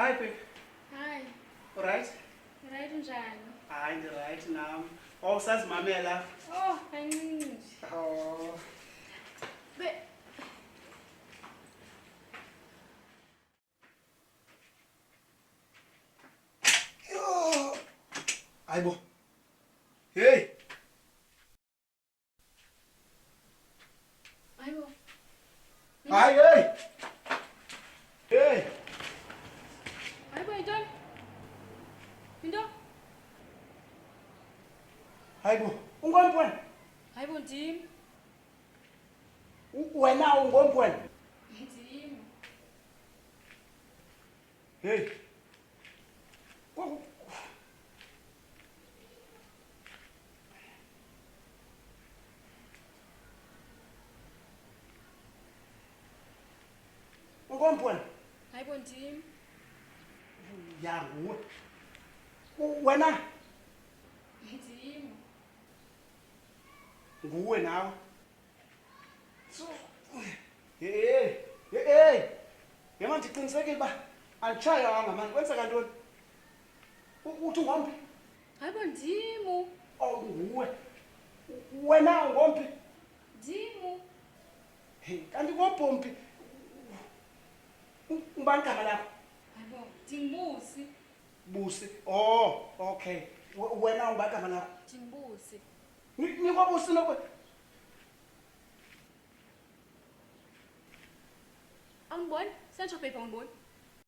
Hi babe. Hi, Right? right njani? Hayi ndi-right nam. Awusazimamela? Oh, kancinci. Oh. Be Yho. Hayi bo. Hey. Hayibo. Hayi hey. Hey. Hayibo yintoni? Yinto? Hayi bo. Ungompweni? Hayibo ndim. Wena ungompweni? Ndim. Hey. Ungompweni? Hayibo ndim. Ya nguwe. Wena Ndim. nguwe nawe. So hey. Hey. Yema ndiqinisekile uba anditshayanga mani. Kwenzeka ntoni? Uthi ungomphi? Hayibo ndimu. Oh nguwe. Wena ungomphi? Ndimu. Hey, kanti ngobhompi. Ubani igama lakho? Hayibo, ndimbusi. Busi. Oh, okay. Wena ubani igama lakho? Ndimbusi. Nikwabusi nokwe. Awungiboni? Central paper awungiboni?